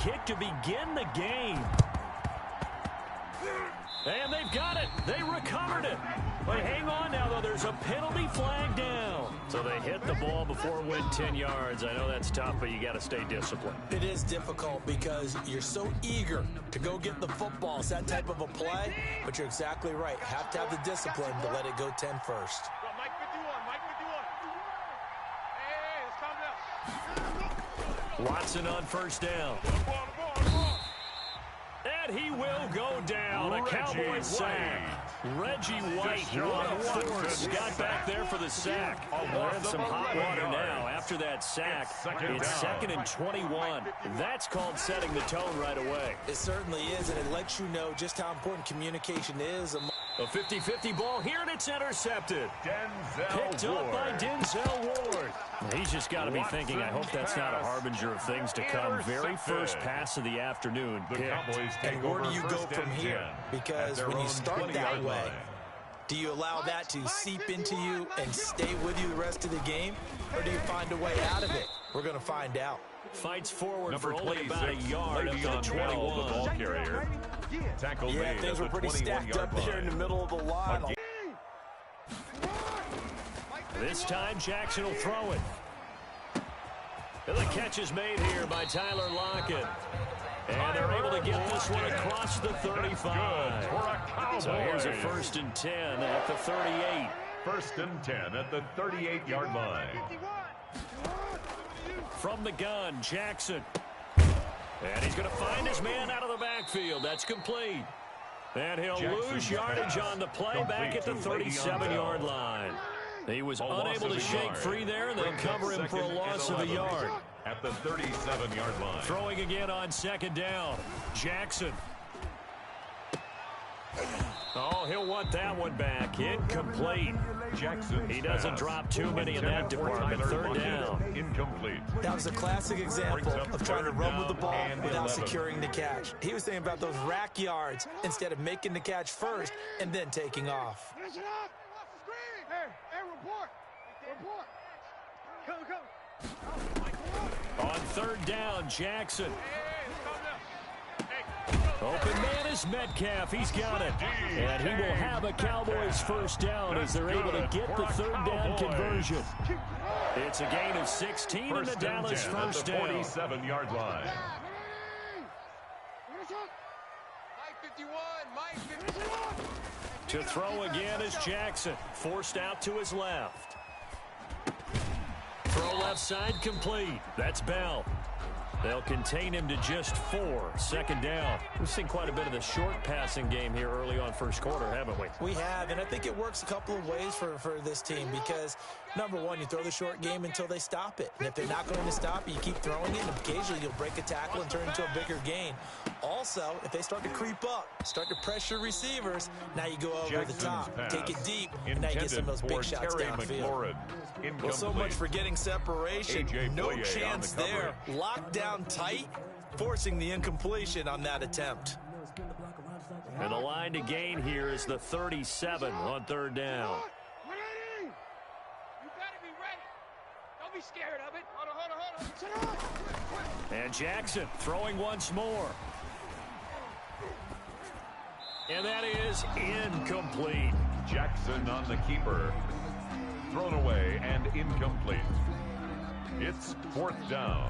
kick to begin the game. And they've got it. They recovered it. But hang on now, though. There's a penalty flag down. So they hit the ball before it went 10 yards. I know that's tough, but you got to stay disciplined. It is difficult because you're so eager to go get the football. It's that type of a play, but you're exactly right. Have to have the discipline to let it go 10 first. Mike 51, Mike 51. Hey, let's calm down. Watson on first down. And he will go down. A Cowboys sack. Reggie White, what a force. Got back there for the sack. They're in some hot water now. After that sack, it's 2nd and 21. That's called setting the tone right away. It certainly is, and it lets you know just how important communication is. A 50-50 ball here, and it's intercepted. Picked up by Denzel Ward. He's just got to be thinking, I hope that's not a harbinger of things to come. Very first pass of the afternoon picked. And where do you go from here? Because when you start that way, do you allow that to seep into you and stay with you the rest of the game? Or do you find a way out of it? We're going to find out. Fights forward for only about a yard up to the 21. The ball carrier. Tackle yeah, things were pretty stacked up there in the middle of the line. This time Jackson will throw it. And the catch is made here by Tyler Lockett. And they're able to get this one across the 35. So here's a 1st and 10 at the 38. 1st and 10 at the 38-yard line. From the gun, Jackson. And he's going to find his man out of the backfield. That's complete. And he'll lose yardage on the play back at the 37-yard line. He was unable to shake free there, and they'll cover him for a loss of a yard. At the 37-yard line. Throwing again on 2nd down. Jackson. Oh, he'll want that one back. Incomplete. Jackson. He doesn't drop too many in that department. 3rd down. Incomplete. That was a classic example of trying to run with the ball without securing the catch. He was thinking about those rack yards instead of making the catch first and then taking off. Hey, report. Come. On 3rd down, Jackson. Open man is Metcalf. He's got it. And he will have a Cowboys 1st down as they're able to get the 3rd down conversion. It's a gain of 16 and the Dallas 1st down. 47-yard line. Mike 51. To throw again is Jackson. Forced out to his left. Throw left side complete. That's Bell. They'll contain him to just 4. 2nd down. We've seen quite a bit of the short passing game here early on 1st quarter, haven't we? We have, and I think it works a couple of ways for this team because, number one, you throw the short game until they stop it. And if they're not going to stop it, you keep throwing it, and occasionally you'll break a tackle and turn into a bigger gain. Also, if they start to creep up, start to pressure receivers, now you go over the top, take it deep, and now you get some of those big shots downfield. Well, so much for getting separation. No chance there. Locked down tight, forcing the incompletion on that attempt. And the line to gain here is the 37 on 3rd down. Ready? You better be ready. Don't be scared of it. Hold on. And Jackson throwing once more. And that is incomplete. Jackson on the keeper. Thrown away and incomplete. It's 4th down.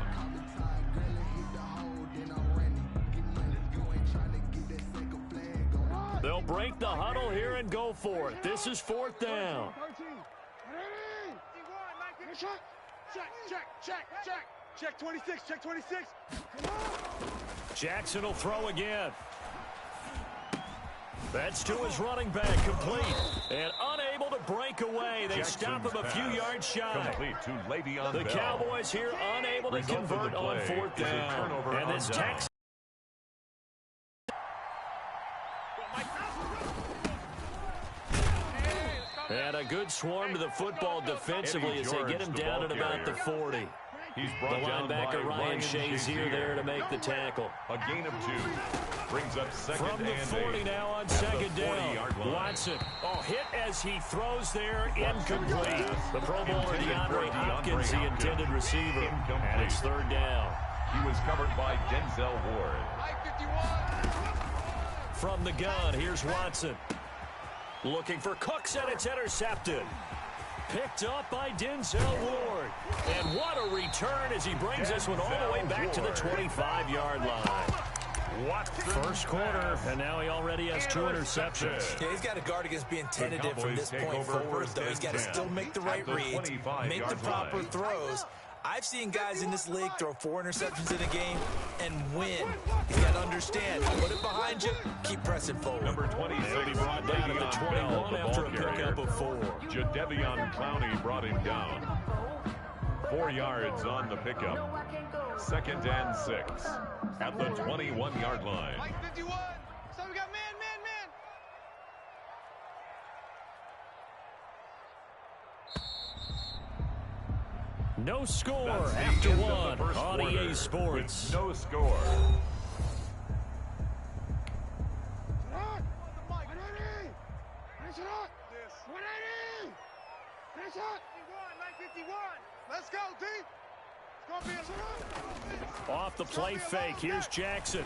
They'll break the huddle here and go for it. This is 4th down. Check 26, check 26. Jackson will throw again. That's to his running back, complete. And unable to break away. They stop him a few yards shy. Complete to Le'Veon The Bell. Cowboys here unable to convert on 4th down. And this Texans. And a good swarm to the football defensively as they get him down at about the 40. He's The brought down by linebacker Ryan Shazier there to make the tackle. A gain of 2. Brings up 2nd From the and 40 8. now on At the 2nd down. 40-yard line. Watson. Oh, hit as he throws there. Incomplete. The Pro Bowler DeAndre Hopkins, the intended receiver. And it's 3rd down. He was covered by Denzel Ward. From the gun, here's Watson. Looking for Cooks, and it's intercepted. Picked up by Denzel Ward. And what a return as he brings this one all the way back to the 25-yard line. First quarter, and now he already has 2 interceptions. Yeah, he's got to guard against being tentative from this point forward, though. He's got to still make the right reads, make the proper throws. I've seen guys in this league throw 4 interceptions in a game and win. He's got to understand, put it behind you, keep pressing forward. Number 26, He'll be brought down at the 21 after a pickup of 4. Jadeveon Clowney brought him down. 4 yards on the pickup. 2nd and 6 at the 21-yard line. Mike 51. So we got man. No score That's the after end of 1 the first on quarter EA Sports. with no score. Let's go, D. It's going to be Off the play fake, here's Jackson.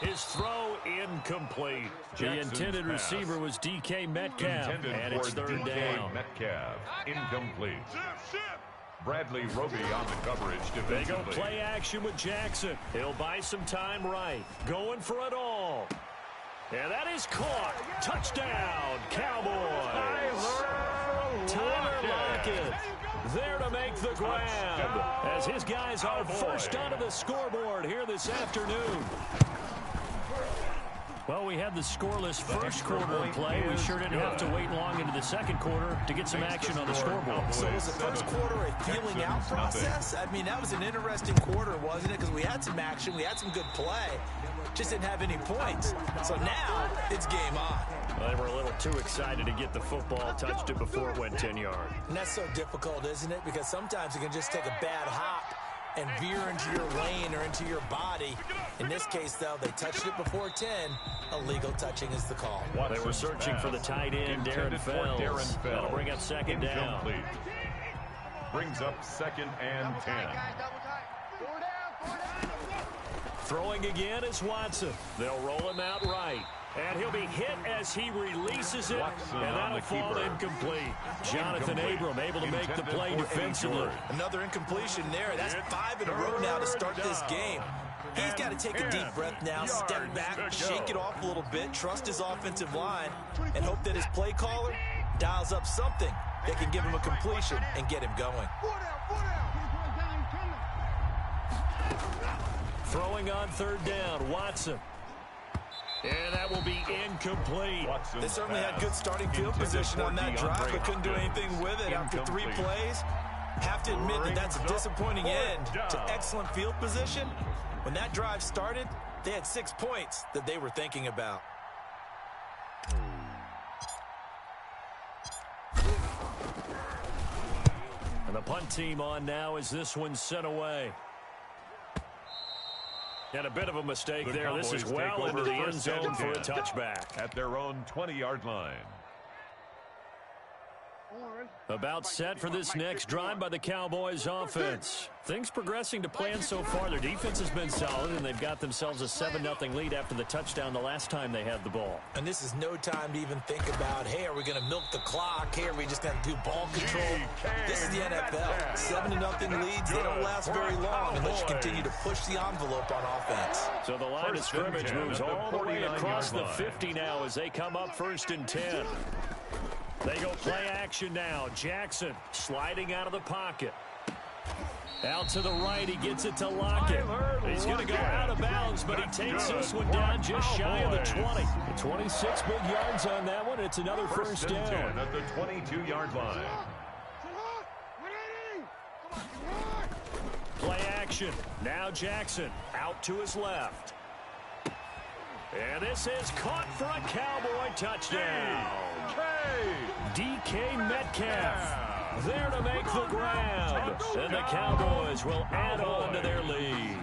His throw incomplete. The intended receiver was DK Metcalf, and it's 3rd down. Metcalf, incomplete. Bradley Roby on the coverage They go defensively. play action with Jackson. He'll buy some time right. Going for it all. And that is caught. Touchdown, Cowboys. Tyler Lockett there to make the grab as his guys are first onto the scoreboard here this afternoon. Well, we had the scoreless first quarter in play. We sure didn't have to wait long into the second quarter to get some action on the scoreboard. So was the first quarter a feeling out process? I mean, that was an interesting quarter, wasn't it? Because we had some action, we had some good play, just didn't have any points. So now it's game on. Well, they were a little too excited to get the football, touched it before it went 10 yards. And that's so difficult, isn't it? Because sometimes you can just take a bad hop and veer into your lane or into your body. In this case, though, they touched it before 10. Illegal touching is the call. They were searching for the tight end, Darren Fells. That'll bring up 2nd down. Brings up 2nd and 10. Throwing again is Watson. They'll roll him out right. And he'll be hit as he releases it, Watson and that'll fall incomplete. Jonathan Abram able to make the play defensively. Another incompletion there. That's 5 in a row now to start this game. He's got to take a deep breath now, step back, shake it off a little bit, trust his offensive line, and hope that his play caller dials up something that can give him a completion and get him going. Throwing on 3rd down, Watson. And that will be incomplete. They certainly had good starting field position on that drive, but couldn't do anything with it after 3 plays. Have to admit that that's a disappointing end to excellent field position. When that drive started, they had 6 points that they were thinking about. And the punt team on now as this one's sent away. And a bit of a mistake there. This is well into the end zone for a touchback. At their own 20-yard line. About set for this next drive by the Cowboys offense. Things progressing to plan so far. Their defense has been solid, and they've got themselves a 7-0 lead after the touchdown the last time they had the ball. And this is no time to even think about, hey, are we going to milk the clock? Hey, are we just going to do ball control? This is the NFL. 7-0 leads, they don't last very long unless you continue to push the envelope on offense. So the line of scrimmage moves all the way across the 50 now as they come up 1st and 10. They go play action now. Jackson sliding out of the pocket. Out to the right, he gets it to Lockett. He's going to go out of bounds, but he takes this one down just shy of the 20. 26 big yards on that one. It's another first down. 10 at the 22-yard line. Play action. Now Jackson out to his left. And this is caught for a Cowboy touchdown. DK Metcalf there to make the grab. And the Cowboys will add on to their lead.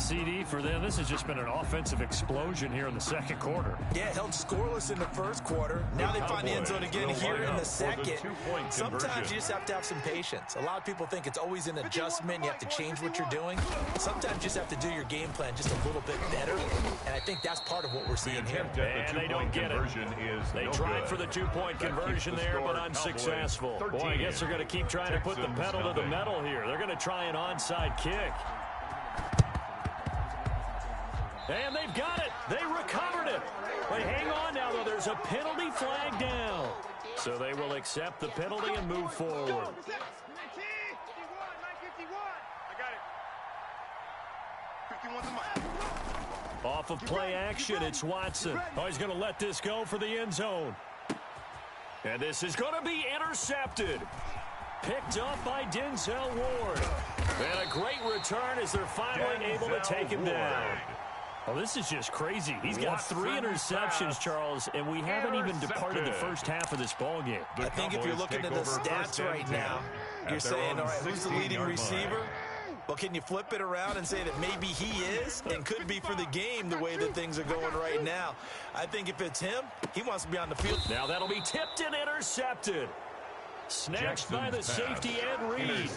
CD for them. This has just been an offensive explosion here in the second quarter. Yeah, held scoreless in the first quarter. Now they find the end zone again here in the second. Sometimes you just have to have some patience. A lot of people think it's always an adjustment. You have to change what you're doing. Sometimes you just have to do your game plan just a little bit better. And I think that's part of what we're seeing here. And they don't get it. They tried for the two-point conversion there, but unsuccessful. Boy, I guess they're going to keep trying to put the pedal to the metal here. They're going to try an onside kick. And they've got it. They recovered it. But hang on now, though. There's a penalty flag down. So they will accept the penalty and move forward. Off of play action, it's Watson. Oh, he's going to let this go for the end zone. And this is going to be intercepted. Picked up by Denzel Ward. And a great return as they're finally able to take him down. Oh, this is just crazy. He's got 3 interceptions, Charles, and we haven't even departed the first half of this ballgame. I think if you're looking at the stats right now, you're saying, all right, who's the leading receiver? Well, can you flip it around and say that maybe he is and could be for the game the way that things are going right now? I think if it's him, he wants to be on the field. Now that'll be tipped and intercepted. Snatched by the safety Ed Reed.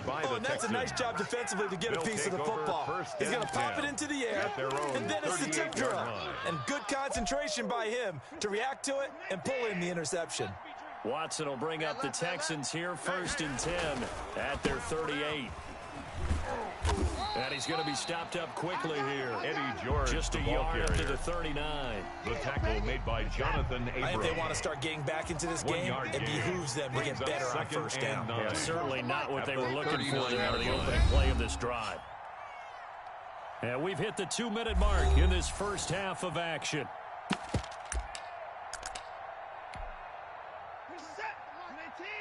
Oh, and that's a nice job defensively to get a piece of the football. He's going to pop it into the air, and then it's the tip drill. And good concentration by him to react to it and pull in the interception. Watson will bring up the Texans here, 1st and 10 at their 38. And he's going to be stopped up quickly here. Eddie George, just a yard up to the 39. The tackle made by Jonathan Abram. I think they want to start getting back into this game. It behooves them to get better on first down. Yeah, certainly not what they were looking for there out of the opening play of this drive. And we've hit the 2-minute mark in this first half of action.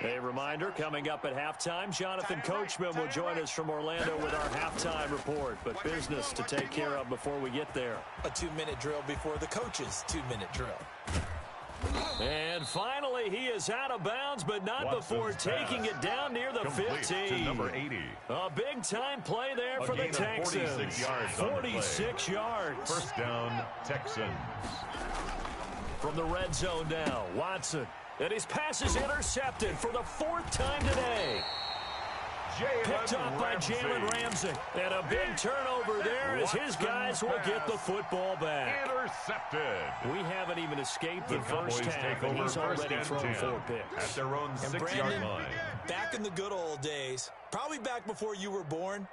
A reminder, coming up at halftime, Jonathan Coachman will join us from Orlando with our halftime report. But business to take care of before we get there. A 2-minute drill before the coach's 2-minute drill. And finally, he is out of bounds, but not before taking it down near the 15. Number 80. A big-time play there for the Texans. 46 yards. First down, Texans. From the red zone now, Watson. And his pass is intercepted for the 4th time today. Picked up by Jalen Ramsey. And a big turnover there as his guys will get the football back. Intercepted. We haven't even escaped the first half, and he's already thrown 4 picks. At their own 6-yard line. Back in the good old days, probably back before you were born,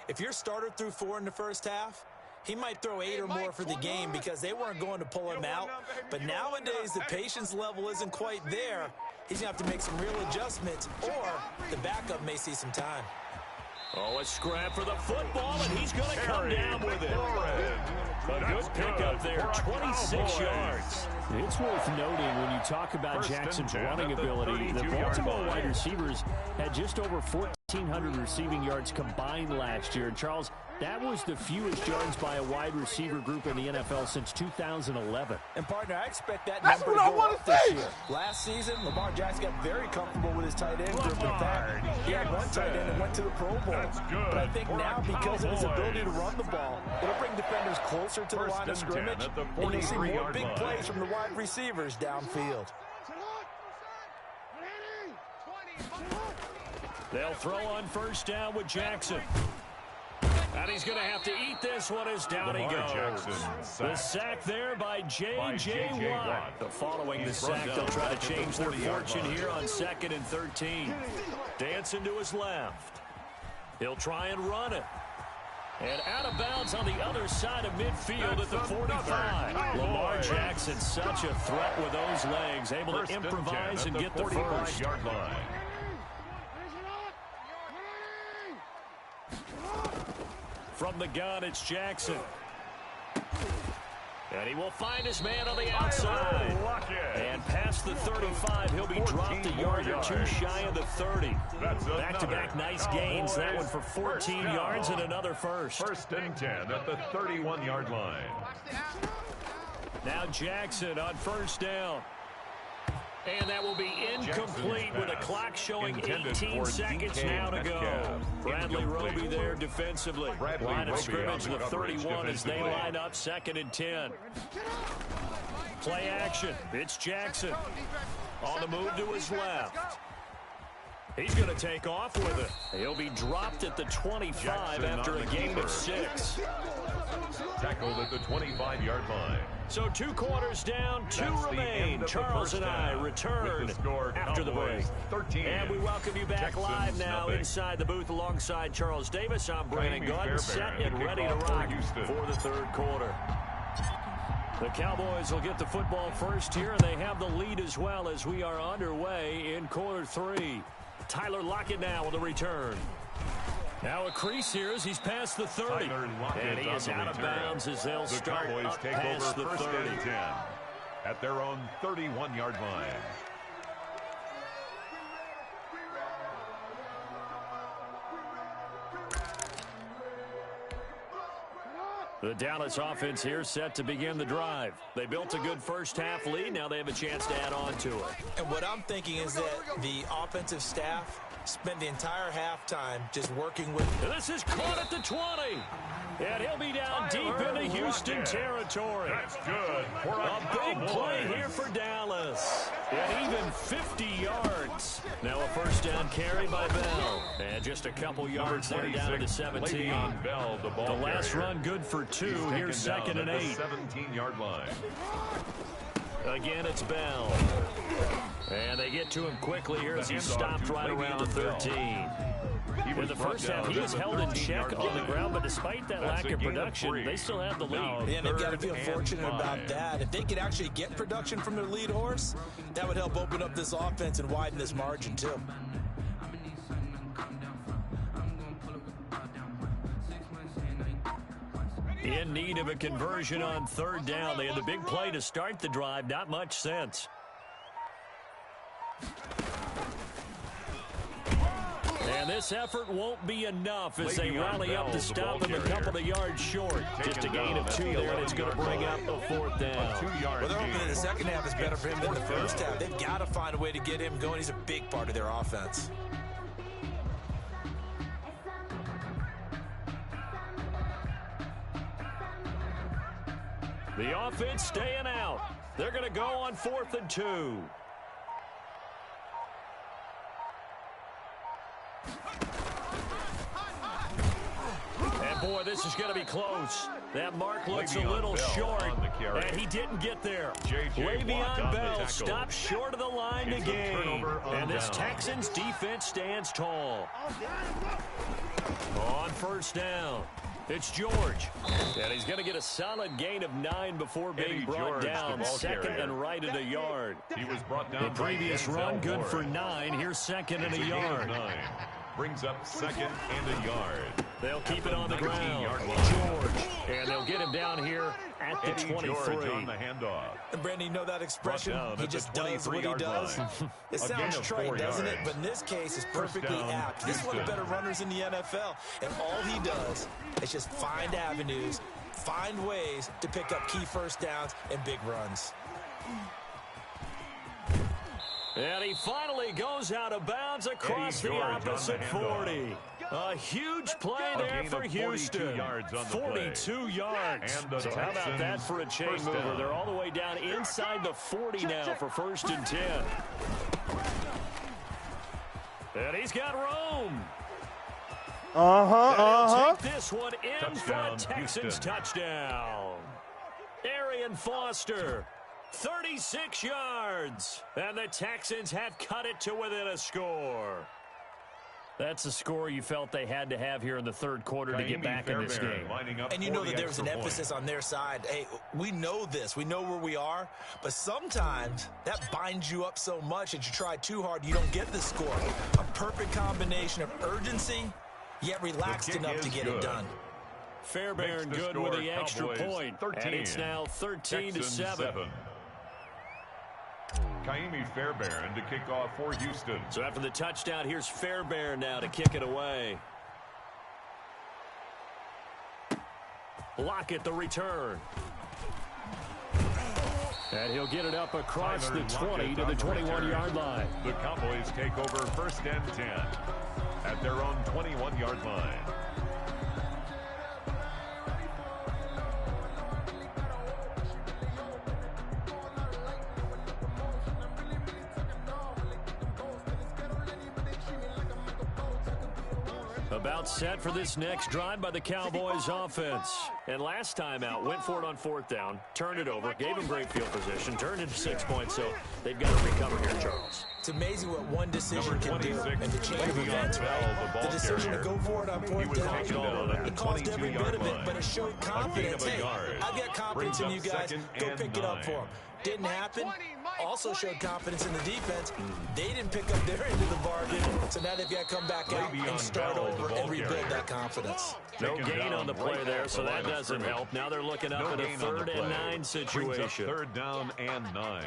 if your starter threw 4 in the first half, he might throw 8 or more for the game because they weren't going to pull him out. But nowadays, the patience level isn't quite there. He's going to have to make some real adjustments, or the backup may see some time. Oh, a scrap for the football, and he's going to come down with it. A good pickup there, 26 yards. It's worth noting when you talk about Jackson's running ability, the Baltimore wide receivers had just over 1,400 receiving yards combined last year. And Charles, that was the fewest yards by a wide receiver group in the NFL since 2011. And, partner, I expect that number to go up this year. Last season, Lamar Jackson got very comfortable with his tight end group. In fact, he had one tight end that went to the Pro Bowl. But I think now, because of his ability to run the ball, it'll bring defenders closer to the line of scrimmage, and you'll see more big plays from the wide receivers downfield. They'll throw on first down with Jackson. And he's going to have to eat this one as down he goes. The sack there by J.J. Watt. Following the sack, they'll try to change their fortune here on 2nd and 13. Dancing to his left. He'll try and run it. And out of bounds on the other side of midfield at the 45. Lamar Jackson, such a threat with those legs, able to improvise and get the first. line. From the gun, it's Jackson. And he will find his man on the outside. And past the 35, he'll be dropped a yard or two shy of the 30. Back-to-back nice gains. That one for 14 yards and another first. 1st and 10 at the 31-yard line. Now Jackson on first down. And that will be incomplete with a clock showing 18 seconds now to go. Bradley Roby there defensively. Line of scrimmage, the 31 as they line up 2nd and 10. Play action. It's Jackson. On the move to his left. He's going to take off with it. He'll be dropped at the 25 Jackson after a gain of 6. Tackled at the 25-yard line. So 2 quarters down, 2 remain. Charles and I return after the break. 13. And we welcome you back Texans live now inside the booth alongside Charles Davis. I'm Brandon Gunn, set and ready to rock for the 3rd quarter. The Cowboys will get the football first here, and they have the lead as well as we are underway in quarter 3. Tyler Lockett now with the return. Now a crease here as he's past the 30. And he is out of bounds as they'll start up past the 30. And 10 at their own 31-yard line. The Dallas offense here set to begin the drive. They built a good first-half lead. Now they have a chance to add on to it. And what I'm thinking is that the offensive staff spent the entire halftime just working with... This is caught at the 20. And he'll be down deep into Houston territory. That's good. A big play here for Dallas. And even 50 yards. Now a first down carry by Bell. And just a couple yards there down to the 17. Bell, the last run good for 2. Here's 2nd and 8. 17-yard line. Again, it's Bell. And they get to him quickly here as he stopped right around the 13. In the first half, he was held in check on the ground, but despite that lack of production, they still have the lead. And they've got to feel fortunate about that. If they could actually get production from their lead horse, that would help open up this offense and widen this margin, too. In need of a conversion on 3rd down. They had the big play to start the drive. Not much sense. And this effort won't be enough as they rally up to stop him a couple of yards short. Just a gain of 2 there, and it's going to bring up a 4th down. Well, they're hoping that the second half is better for him than the first half. They've got to find a way to get him going. He's a big part of their offense. The offense staying out. They're going to go on 4th and 2. And boy, this is going to be close. That mark looks a little short, and he didn't get there. Le'Veon Bell stops short of the line to gain. And this Texans defense stands tall. On 1st down. It's George. And he's going to get a solid gain of 9 before being brought down. 2nd and right at a yard. He was brought down. The previous run good for 9. Here's 2nd and a yard. Brings up 2nd and a yard. They'll keep it on the ground. George. And they'll get him down here at the 23. On the handoff. And Brandon, you know that expression? He just does what he does. It sounds trite, doesn't it? But in this case, it's perfectly apt. He's one of the better runners in the NFL. And all he does is just find avenues, find ways to pick up key first downs and big runs. And he finally goes out of bounds across the opposite 40. A huge play there for Houston. 42 yards. So how about that for a chain mover? They're all the way down inside the 40 now for 1st and 10. And he's got room. Take this one in for a Texans touchdown. Arian Foster. 36 yards, and the Texans have cut it to within a score. That's a score you felt they had to have here in the 3rd quarter to get back in this game. And you know that there's an emphasis on their side. Hey, we know this. We know where we are. But sometimes that binds you up so much that you try too hard, you don't get the score. A perfect combination of urgency, yet relaxed enough to get it done. Fairbairn good with the extra point. 13. And it's now 13-7. Kaimi Fairbairn to kick off for Houston. So after the touchdown, here's Fairbairn now to kick it away. Lockett the return. And he'll get it up across the 20 to the 21-yard line. The Cowboys take over 1st and 10 at their own 21-yard line. About set for this next drive by the Cowboys offense. And last time out, went for it on 4th down, turned it over, gave them great field position, turned into 6 points, so they've got to recover here, Charles. It's amazing what one decision can do in the chain of events, right? The decision to go for it on 4th down, it caused every bit of it, but it showed confidence. Hey, I've got confidence in you guys. Go pick it up for them. Didn't happen. Also showed confidence in the defense. They didn't pick up their end of the bargain, so now they've got to come back out and start over and rebuild that confidence. No gain on the play there, so that doesn't help. Now they're looking up at a 3rd and 9 situation. 3rd down and 9.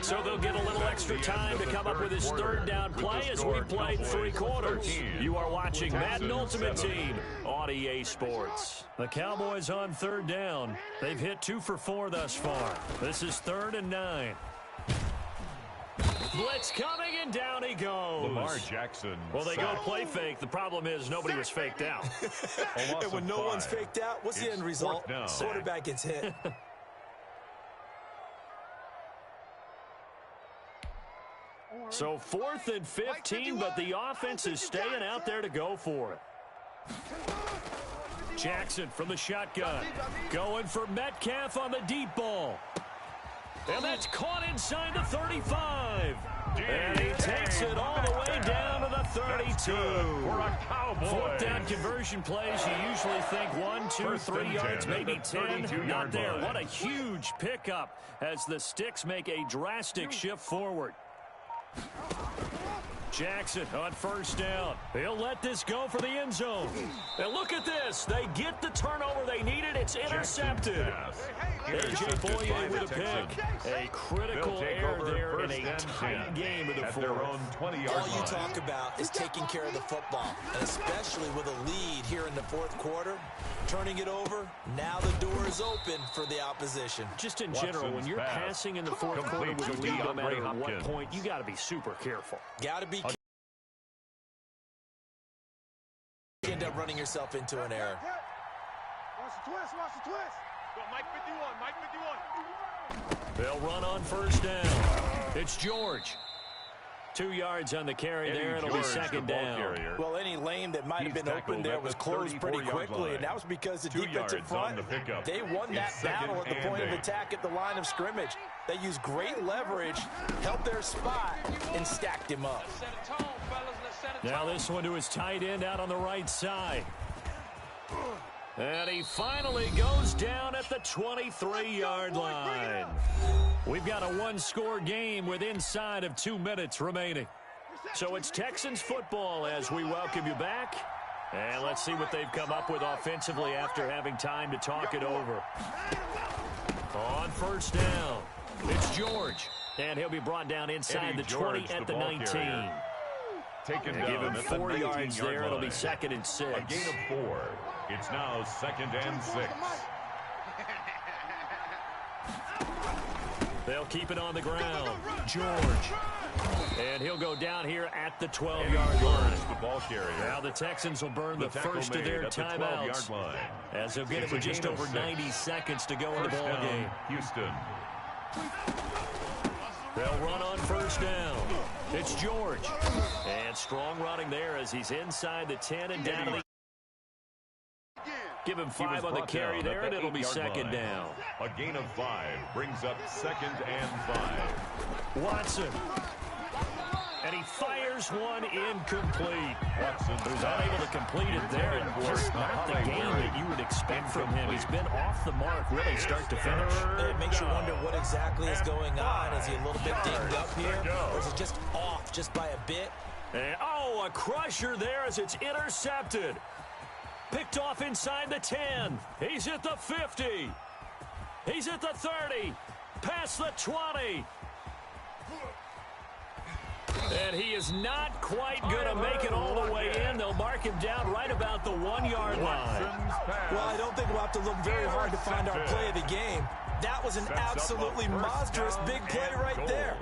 So they'll get a little extra time to come up with his 3rd down play as we played 3 quarters. You are watching Madden Ultimate Team on EA Sports. The Cowboys on 3rd down. They've hit 2 for 4 thus far. This is 3rd and 9. Blitz coming, and down he goes. Lamar Jackson. Well, they go play fake. The problem is nobody was faked out. And when no one's faked out, what's the end result? Quarterback gets hit. So 4th and 15, but the offense is staying out there to go for it. Jackson from the shotgun. Going for Metcalf on the deep ball. And that's caught inside the 35. And he takes it all the way down to the 32. For a Cowboy. 4th down conversion plays, you usually think 1, 2, 3 yards, maybe 10. Not there. What a huge pickup as the Sticks make a drastic shift forward. Jackson on 1st down. He'll let this go for the end zone. And look at this. They get the turnover they needed. It's intercepted. A.J. Boye with a pick. A critical error there in a tight game of the 4th. All you talk about is taking care of the football, and especially with a lead here in the 4th quarter. Turning it over, now the door is open for the opposition. Just in general, when you're passing in the 4th quarter with a lead, no matter at what point, you got to be super careful. Got to be careful. You end up running yourself into an error. Watch the twist, watch the twist. Go, Mike 51, Mike 51. They'll run on 1st down. It's George. 2 yards on the carry there. It'll be 2nd down. Well, any lane that might have been open there was closed pretty quickly, and that was because the defensive front, they won that battle at the point of attack at the line of scrimmage. They used great leverage, held their spot, and stacked him up. Now this one to his tight end out on the right side. And he finally goes down at the 23-yard line. We've got a 1-score game with inside of 2 minutes remaining. So it's Texans football as we welcome you back. And let's see what they've come up with offensively after having time to talk it over. On 1st down, it's George. And he'll be brought down inside the 20 at the 19. Taken give him 4 yards there. Line. It'll be 2nd and 6. A gain of 4. It's now 2nd and 6. They'll keep it on the ground. George. And he'll go down here at the 12-yard line. The ball carrier. Now the Texans will burn the first of their timeouts. As they'll get it with just over 90 seconds to go in the ball game. Houston. They'll run on 1st down. It's George. And strong running there as he's inside the 10 and down to the... Give him 5 on the carry there, and it'll be 2nd down. A gain of 5 brings up 2nd and 5. Watson. And he fires one incomplete. Watson who's unable to complete it there, and just not the game that you would expect from him. He's been off the mark really start to finish. It makes you wonder what exactly is going on. Is he a little bit dinged up here, or is it just off just by a bit? And, a crusher there as it's intercepted. Picked off inside the 10. He's at the 50. He's at the 30. Past the 20. And But he is not quite going to make it all the way in. They'll mark him down right about the 1-yard line. Well, I don't think we'll have to look very hard to find our play of the game. That was an absolutely monstrous big play right there.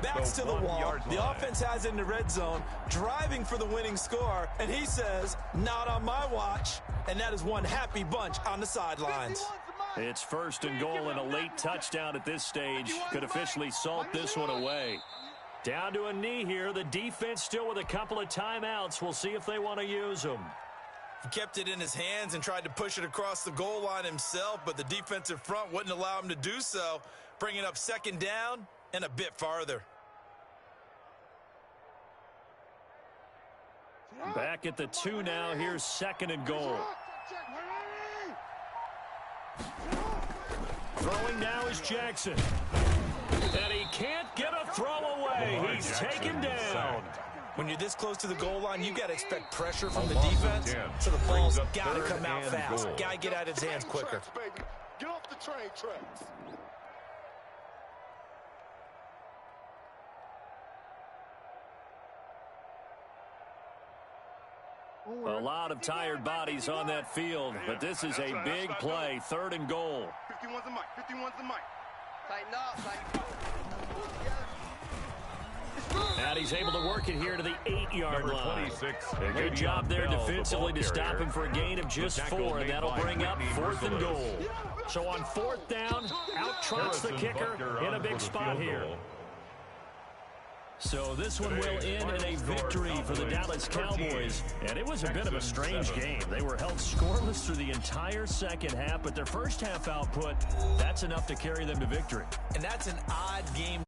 Backs to the wall. The offense has it in the red zone, driving for the winning score, and he says, not on my watch. And that is one happy bunch on the sidelines. It's 1st and goal, and a late touchdown at this stage could officially salt this one away. Down to a knee here. The defense still with a couple of timeouts. We'll see if they want to use them. He kept it in his hands and tried to push it across the goal line himself, but the defensive front wouldn't allow him to do so, bringing up 2nd down and a bit farther. Back at the 2 now. Here's 2nd and goal. Throwing now is Jackson. And he can't get a throw away. He's taken down. When you're this close to the goal line, you got to expect pressure from the defense, so the ball's got to come out fast. Got to get out of his hands quicker. Get off the train tracks. A lot of tired bodies on that field, but this is a big play. 3rd and goal. 51's the mic. 51's the mic. Tighten up. And he's able to work it here to the 8-yard line. A good job there defensively to stop him for a gain of just 4, and that'll bring up 4th and goal. So on 4th down, out trots the kicker in a big spot here. So this one will end in a victory for the Dallas Cowboys. And it was a bit of a strange game. They were held scoreless through the entire second half, but their first half output, that's enough to carry them to victory. And that's an odd game.